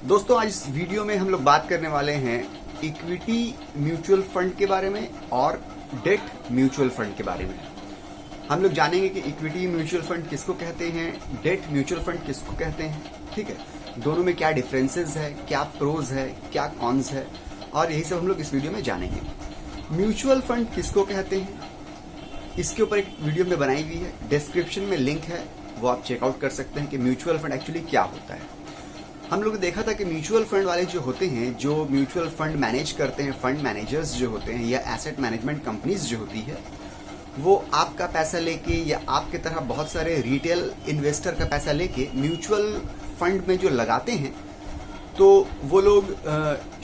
दोस्तों आज इस वीडियो में हम लोग बात करने वाले हैं इक्विटी म्यूचुअल फंड के बारे में और डेट म्यूचुअल फंड के बारे में। हम लोग जानेंगे कि इक्विटी म्यूचुअल फंड किसको कहते हैं, डेट म्यूचुअल फंड किसको कहते हैं, ठीक है, दोनों में क्या डिफरेंसेस है, क्या प्रोज है, क्या कॉन्स है, और यही सब हम लोग इस वीडियो में जानेंगे। म्यूचुअल फंड किसको कहते हैं, इसके ऊपर एक वीडियो में बनाई हुई है, डिस्क्रिप्शन में लिंक है, वो आप चेकआउट कर सकते हैं कि म्यूचुअल फंड एक्चुअली क्या होता है। हम लोग देखा था कि म्यूचुअल फंड वाले जो होते हैं, जो म्यूचुअल फंड मैनेज करते हैं, फंड मैनेजर्स जो होते हैं या एसेट मैनेजमेंट कंपनीज जो होती है, वो आपका पैसा लेके या आपके तरह बहुत सारे रिटेल इन्वेस्टर का पैसा लेके म्यूचुअल फंड में जो लगाते हैं, तो वो लोग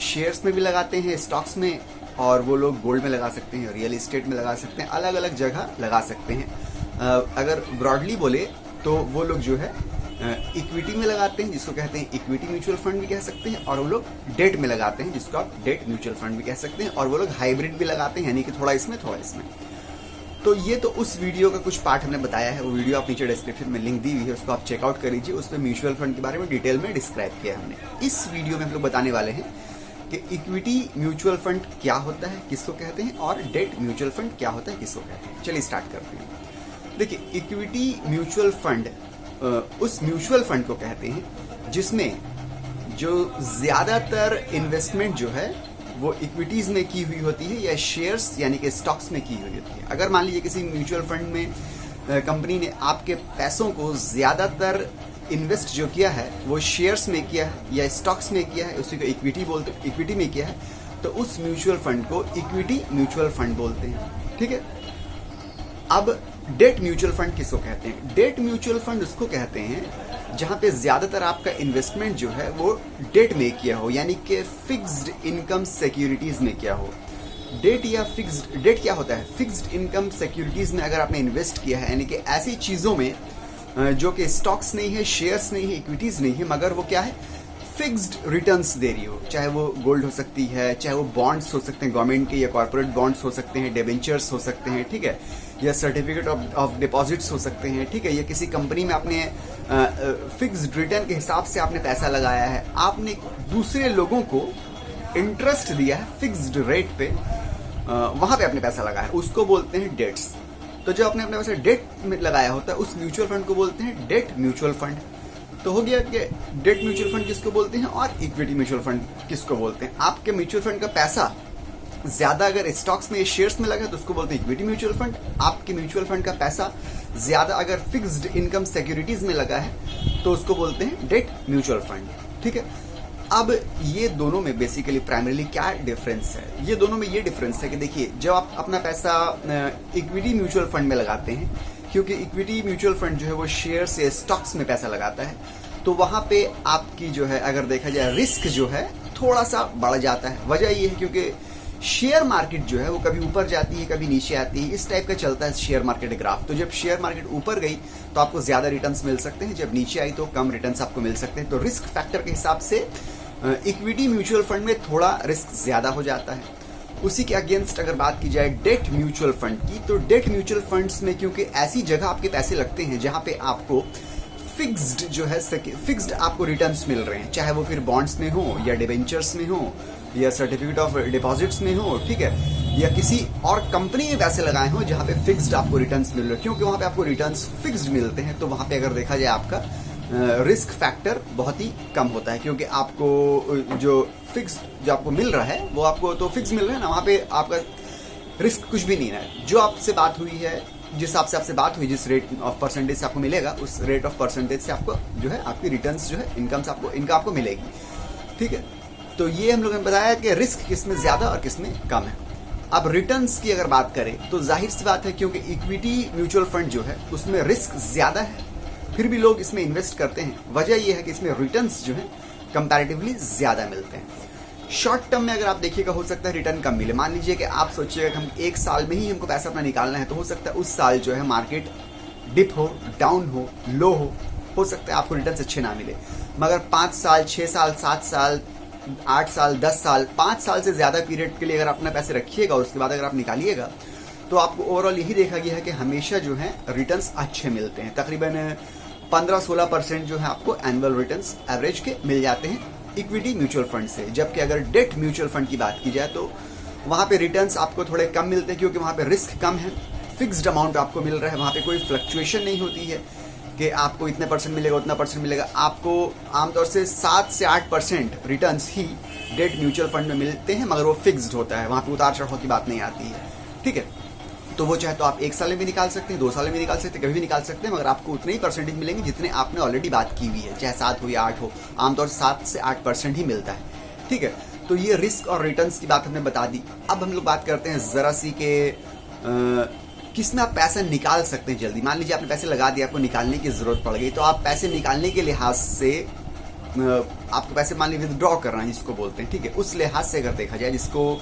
शेयर्स में भी लगाते हैं, स्टॉक्स में, और वो लोग गोल्ड में लगा सकते हैं, रियल एस्टेट में लगा सकते हैं, अलग अलग जगह लगा सकते हैं। अगर ब्रॉडली बोले तो वो लोग जो है इक्विटी में लगाते हैं, जिसको कहते हैं इक्विटी म्यूचुअल फंड भी कह सकते हैं, और वो लोग डेट में लगाते हैं, जिसको आप डेट म्यूचुअल फंड भी कह सकते हैं, और वो लोग हाइब्रिड भी लगाते हैं, यानी कि थोड़ा इसमें थोड़ा इसमें। तो ये तो उस वीडियो का कुछ पार्ट हमने बताया है, वो वीडियो आप नीचे डिस्क्रिप्शन में लिंक दी हुई है, उसको आप चेकआउट कर लीजिए। उसमें म्यूचुअल फंड के बारे में डिटेल में डिस्क्राइब किया है हमने। इस वीडियो में हम लोग बताने वाले हैं कि इक्विटी म्यूचुअल फंड क्या होता है, किसको कहते हैं, और डेट म्यूचुअल फंड क्या होता है, किसको कहते हैं। चलिए स्टार्ट करते हैं। देखिए, इक्विटी म्यूचुअल फंड उस म्यूचुअल फंड को कहते हैं जिसमें जो ज्यादातर इन्वेस्टमेंट जो है वो इक्विटीज में की हुई होती है या शेयर्स यानी कि स्टॉक्स में की हुई होती है। अगर मान लीजिए किसी म्यूचुअल फंड में कंपनी ने आपके पैसों को ज्यादातर इन्वेस्ट जो किया है वो शेयर्स में किया है या स्टॉक्स में किया है, उसी को इक्विटी बोलते, इक्विटी में किया है, तो उस म्यूचुअल फंड को इक्विटी म्यूचुअल फंड बोलते हैं, ठीक है। अब डेट म्यूचुअल फंड किसको कहते हैं? डेट म्यूचुअल फंड उसको कहते हैं जहां पे ज्यादातर आपका इन्वेस्टमेंट जो है वो डेट में किया हो, यानी कि फिक्स्ड इनकम सिक्योरिटीज में किया हो। डेट या फिक्स्ड, डेट क्या होता है? फिक्स्ड इनकम सिक्योरिटीज में अगर आपने इन्वेस्ट किया है, यानी कि ऐसी चीजों में जो कि स्टॉक्स नहीं है, शेयर्स नहीं है, इक्विटीज नहीं है, मगर वो क्या है, फिक्स्ड रिटर्न्स दे रही हो। चाहे वो गोल्ड हो सकती है, चाहे वो बॉन्ड्स हो सकते हैं गवर्नमेंट के या कॉर्पोरेट बॉन्ड्स हो सकते हैं, डिबेंचर्स हो सकते हैं, ठीक है, या सर्टिफिकेट ऑफ डिपॉजिट्स हो सकते हैं, ठीक है, या किसी कंपनी में आपने फिक्स्ड रिटर्न के हिसाब से आपने पैसा लगाया है, आपने दूसरे लोगों को इंटरेस्ट दिया है फिक्स्ड रेट पे, वहां पे आपने पैसा लगाया है, उसको बोलते हैं डेट्स। तो जो आपने अपने पैसा डेट में लगाया होता है उस म्यूचुअल फंड को बोलते हैं डेट म्यूचुअल फंड। तो हो गया कि डेट म्यूचुअल फंड किसको बोलते हैं और इक्विटी म्यूचुअल फंड किसको बोलते हैं। आपके म्यूचुअल फंड का पैसा ज्यादा अगर स्टॉक्स में, शेयर्स में लगा तो उसको बोलते हैं इक्विटी म्यूचुअल फंड। आपके म्यूचुअल फंड का पैसा ज्यादा अगर फिक्स्ड इनकम सिक्योरिटीज में लगा है तो उसको बोलते हैं डेट म्यूचुअल फंड, ठीक है। अब ये दोनों में बेसिकली प्राइमरीली क्या डिफरेंस है? ये दोनों में ये डिफरेंस है कि देखिए, जब आप अपना पैसा इक्विटी म्यूचुअल फंड में लगाते हैं, क्योंकि इक्विटी म्यूचुअल फंड जो है वो शेयर्स या स्टॉक्स में पैसा लगाता है, तो वहां पे आपकी जो है अगर देखा जाए रिस्क जो है थोड़ा सा बढ़ जाता है। वजह ये है क्योंकि शेयर मार्केट जो है वो कभी ऊपर जाती है, कभी नीचे आती है, इस टाइप का चलता है शेयर मार्केट ग्राफ। तो जब शेयर मार्केट ऊपर गई तो आपको ज्यादा रिटर्न्स मिल सकते हैं, जब नीचे आई तो कम रिटर्न्स आपको मिल सकते हैं। तो रिस्क फैक्टर के हिसाब से इक्विटी म्यूचुअल फंड में थोड़ा रिस्क ज्यादा हो जाता है। उसी के अगेंस्ट अगर बात की जाए डेट म्यूचुअल फंड की, तो डेट म्यूचुअल फंड्स में क्योंकि ऐसी जगह आपके पैसे लगते हैं जहां पे आपको फिक्स्ड जो है फिक्स्ड आपको रिटर्न्स मिल रहे हैं, चाहे वो फिर बॉन्ड्स में हो या डिबेंचर्स में हो या सर्टिफिकेट ऑफ डिपॉजिट्स में हो, ठीक है, या किसी और कंपनी में पैसे लगाए हो जहां पे फिक्स्ड आपको रिटर्न्स मिल रहे हो, क्योंकि वहां पे आपको रिटर्न्स फिक्स्ड मिलते हैं। तो वहां पे अगर देखा जाए आपका रिस्क फैक्टर बहुत ही कम होता है, क्योंकि आपको जो फिक्स्ड जो आपको मिल रहा है वो आपको तो फिक्स मिल रहा है ना, वहां पे आपका रिस्क कुछ भी नहीं है। जो आपसे बात हुई है, जिस हिसाब से आपसे बात हुई, जिस रेट ऑफ परसेंटेज से आपको मिलेगा, उस रेट ऑफ परसेंटेज से आपको जो है आपकी रिटर्न्स जो है इनकम आपको मिलेगी, ठीक है। तो ये हम लोगों ने बताया कि रिस्क किसमें ज्यादा और किसमें कम है। अब रिटर्न्स की अगर बात करें तो जाहिर सी बात है, क्योंकि इक्विटी म्यूचुअल फंड जो है उसमें रिस्क ज्यादा है, फिर भी लोग इसमें इन्वेस्ट करते हैं। वजह यह है कि इसमें रिटर्न्स जो है कंपैरेटिवली ज्यादा मिलते हैं। शॉर्ट टर्म में अगर आप देखिएगा हो सकता है रिटर्न कम मिले। मान लीजिए कि आप सोचिएगा कि हम एक साल में ही हमको पैसा अपना निकालना है, तो हो सकता है उस साल जो है मार्केट डिप हो, डाउन हो, लो हो सकता है आपको रिटर्न अच्छे ना मिले। मगर 5 साल, 6 साल, 7 साल, 8 साल, 10 साल, 5 साल से ज्यादा पीरियड के लिए अगर अपना पैसे रखिएगा और उसके बाद अगर आप निकालिएगा तो आपको ओवरऑल यही देखा गया है कि हमेशा जो है रिटर्न्स अच्छे मिलते हैं। तकरीबन 15-16% जो है आपको एनुअल रिटर्न्स एवरेज के मिल जाते हैं इक्विटी म्यूचुअल फंड से। जबकि अगर डेट म्यूचुअल फंड की बात की जाए तो वहां पे रिटर्न्स आपको थोड़े कम मिलते हैं, क्योंकि वहां पे रिस्क कम है, फिक्स्ड अमाउंट आपको मिल रहा है, वहां पे कोई फ्लक्चुएशन नहीं होती है कि आपको इतने परसेंट मिलेगा उतना परसेंट मिलेगा। आपको आमतौर से 7 से 8% रिटर्न्स ही डेट म्यूचुअल फंड में मिलते हैं, मगर वो फिक्स्ड होता है, वहां पे उतार चढ़ाव की बात नहीं आती है। ठीक है, तो वो चाहे तो आप 1 साल में भी निकाल सकते हैं, 2 साल में भी निकाल सकते हैं, कभी भी निकाल सकते हैं, मगर आपको उतने ही परसेंटेज मिलेंगे जितने आपने ऑलरेडी बात की हुई है, चाहे 7 हो या 8 हो, आमतौर से 7 से 8% ही मिलता है। ठीक है, तो ये रिस्क और रिटर्न्स की बात हमने बता दी। अब हम लोग बात करते हैं जरा सी के किस में आप पैसा निकाल सकते हैं जल्दी। मान लीजिए आपने पैसे लगा दिए, आपको निकालने की जरूरत पड़ गई, तो आप पैसे निकालने के लिहाज से आपको पैसे मान लीजिए विथड्रॉ करना है जिसको बोलते हैं, ठीक है, उस लिहाज से अगर देखा जाए, जिसको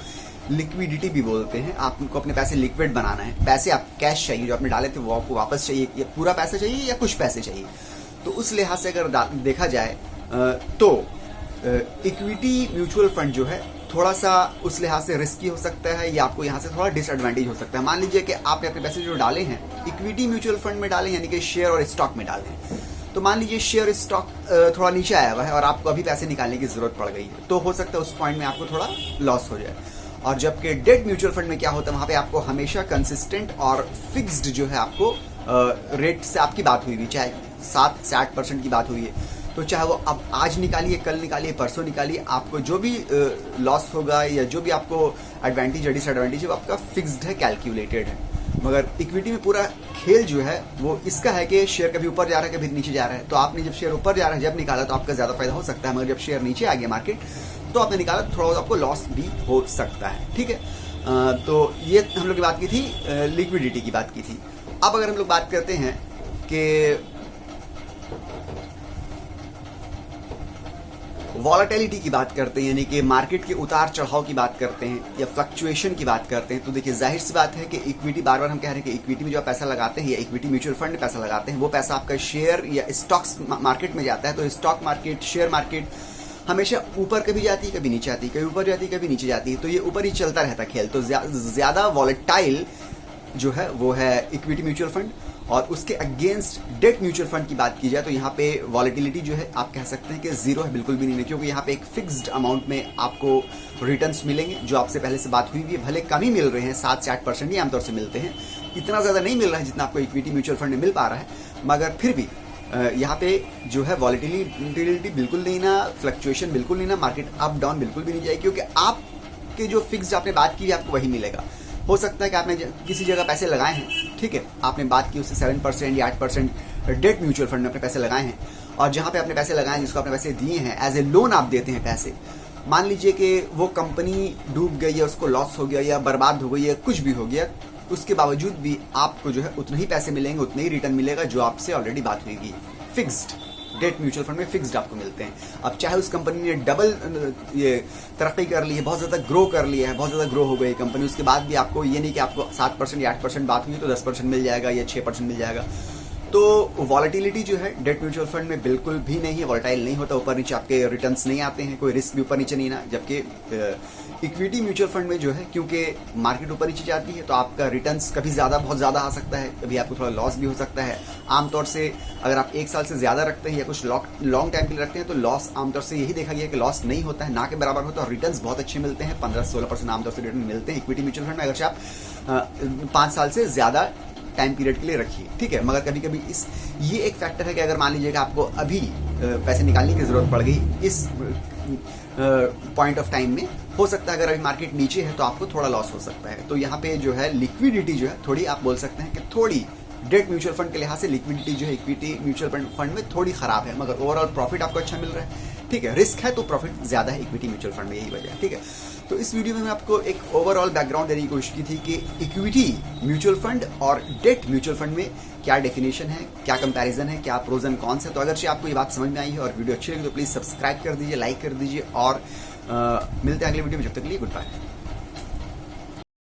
लिक्विडिटी भी बोलते हैं, आपको अपने पैसे लिक्विड बनाना है, पैसे आप कैश चाहिए जो आपने डाले थे वो आपको वापस चाहिए, या पूरा पैसा चाहिए या कुछ पैसे चाहिए, तो उस लिहाज से अगर देखा जाए तो इक्विटी म्यूचुअल फंड जो है थोड़ा सा उस लिहाज से रिस्की हो सकता है, या आपको यहाँ से थोड़ा डिसएडवांटेज हो सकता है। मान लीजिए कि आपने अपने पैसे जो डाले हैं इक्विटी म्यूचुअल फंड में डाले, यानी कि शेयर और स्टॉक में डाले हैं, तो मान लीजिए शेयर स्टॉक थोड़ा नीचे आया हुआ है और आपको अभी पैसे निकालने की जरूरत पड़ गई है, तो हो सकता है उस पॉइंट में आपको थोड़ा लॉस हो जाए। और जबकि डेट म्यूचुअल फंड में क्या होता है, वहां पे आपको हमेशा कंसिस्टेंट और फिक्स्ड जो है आपको रेट से आपकी बात हुई, चाहे 7 से 8% की बात हुई है, तो चाहे वो अब आज निकालिए, कल निकालिए, परसों निकालिए, आपको जो भी लॉस होगा या जो भी आपको एडवांटेज या डिसएडवांटेज है वो आपका फिक्स्ड है, कैलकुलेटेड है। मगर इक्विटी में पूरा खेल जो है वो इसका है कि शेयर कभी ऊपर जा रहा है, कभी नीचे जा रहा है, तो आपने जब शेयर ऊपर जा रहा है जब निकाला तो आपका ज्यादा फायदा हो सकता है, मगर जब शेयर नीचे आ गया मार्केट तो आपने निकाला तो थोड़ा आपको लॉस भी हो सकता है। ठीक है, तो ये हम लोग की बात की थी, लिक्विडिटी की बात की थी। अब अगर हम लोग बात करते हैं कि वॉलेटिलिटी की बात करते हैं, यानी कि मार्केट के उतार चढ़ाव की बात करते हैं या फ्लक्चुएशन की बात करते हैं, तो देखिए जाहिर सी बात है कि इक्विटी, बार बार हम कह रहे हैं कि इक्विटी में जो आप पैसा लगाते हैं या इक्विटी म्यूचुअल फंड में पैसा लगाते हैं, वो पैसा आपका शेयर या स्टॉक्स मार्केट में जाता है। तो स्टॉक मार्केट, शेयर मार्केट हमेशा ऊपर कभी जाती है, कभी नीचे आती है, कभी ऊपर जाती है, कभी नीचे जाती है, तो ये ऊपर ही चलता रहता है खेल। तो ज्यादा वॉलेटाइल जो है वो है इक्विटी म्यूचुअल फंड, और उसके अगेंस्ट डेट म्यूचुअल फंड की बात की जाए तो यहाँ पे वॉलेटिलिटी जो है आप कह सकते हैं कि जीरो है, बिल्कुल भी नहीं है, क्योंकि यहाँ पे एक फिक्स्ड अमाउंट में आपको रिटर्न्स मिलेंगे जो आपसे पहले से बात हुई है, भले कम ही मिल रहे हैं, 7 से 8% ही आमतौर से मिलते हैं, इतना ज्यादा नहीं मिल रहा है जितना आपको इक्विटी म्यूचुअल फंड में मिल पा रहा है, मगर फिर भी यहाँ पे जो है वॉलेटिलिटी बिल्कुल नहीं ना, फ्लक्चुएशन बिल्कुल नहीं ना, मार्केट अप डाउन बिल्कुल भी नहीं जाएगी, क्योंकि आपके जो फिक्स्ड आपने बात की है आपको वही मिलेगा। हो सकता है कि आपने किसी जगह पैसे लगाए हैं, ठीक है, आपने बात की उससे 7% या 8% डेट म्यूचुअल फंड में अपने पैसे लगाए हैं, और जहां पे आपने पैसे लगाए हैं, जिसको आपने पैसे दिए हैं, एज ए लोन आप देते हैं पैसे, मान लीजिए कि वो कंपनी डूब गई या उसको लॉस हो गया या बर्बाद हो गई या कुछ भी हो गया, उसके बावजूद भी आपको जो है उतने ही पैसे मिलेंगे, उतने ही रिटर्न मिलेगा जो आपसे ऑलरेडी बात हुई गई। फिक्स्ड डेट म्यूचुअल फंड में फिक्स्ड आपको मिलते हैं। अब चाहे उस कंपनी ने डबल ये तरक्की कर ली है, बहुत ज्यादा ग्रो कर लिया है, बहुत ज्यादा ग्रो हो गई कंपनी, उसके बाद भी आपको ये नहीं कि आपको 7% या 8% बात हुई तो 10% मिल जाएगा या 6% मिल जाएगा। तो वॉलेटिलिटी जो है डेट म्यूचुअल फंड में बिल्कुल भी नहीं है, वॉलेटाइल नहीं होता, ऊपर नीचे आपके रिटर्न्स नहीं आते हैं, कोई रिस्क भी ऊपर नीचे नहीं ना। जबकि इक्विटी म्यूचुअल फंड में जो है, क्योंकि मार्केट ऊपर नीचे जाती है तो आपका रिटर्न्स कभी ज्यादा, बहुत ज्यादा आ सकता है, कभी आपको थोड़ा लॉस भी हो सकता है। आमतौर से अगर आप 1 साल से ज्यादा रखते हैं या कुछ लॉन्ग टाइम के लिए रखते हैं तो लॉस आमतौर से यही देखा गया कि लॉस नहीं होता है, ना के बराबर होता है, और रिटर्न्स बहुत अच्छे मिलते हैं, 15-16% आमतौर से रिटर्न मिलते हैं इक्विटी म्यूचुअल फंड में, अगर आप 5 साल से ज्यादा टाइम पीरियड के लिए रखिए। ठीक है, मगर कभी कभी ये एक फैक्टर है कि अगर मान लीजिए कि आपको अभी पैसे निकालने की जरूरत पड़ गई इस पॉइंट ऑफ टाइम में, हो सकता है अगर अभी मार्केट नीचे है तो आपको थोड़ा लॉस हो सकता है। तो यहाँ पे जो है लिक्विडिटी जो है थोड़ी, आप बोल सकते हैं कि थोड़ी डेट म्यूचुअल फंड के लिहाज से लिक्विडिटी जो है इक्विटी म्यूचुअल फंड में थोड़ी खराब है, मगर ओवरऑल प्रॉफिट आपको अच्छा मिल रहा है। ठीक है, रिस्क है तो प्रॉफिट ज्यादा है इक्विटी म्यूचुअल फंड में, यही वजह है। ठीक है, तो इस वीडियो में मैं आपको एक ओवरऑल बैकग्राउंड देने की कोशिश की थी कि इक्विटी म्यूचुअल फंड और डेट म्यूचुअल फंड में क्या डेफिनेशन है, क्या कंपैरिजन है, क्या प्रोज एंड कॉन्स है। तो अगर आपको ये बात समझ में आई है और वीडियो अच्छी लगी तो प्लीज सब्सक्राइब कर दीजिए, लाइक कर दीजिए, और मिलते हैं अगले वीडियो में। जब तक के लिए गुड बाय।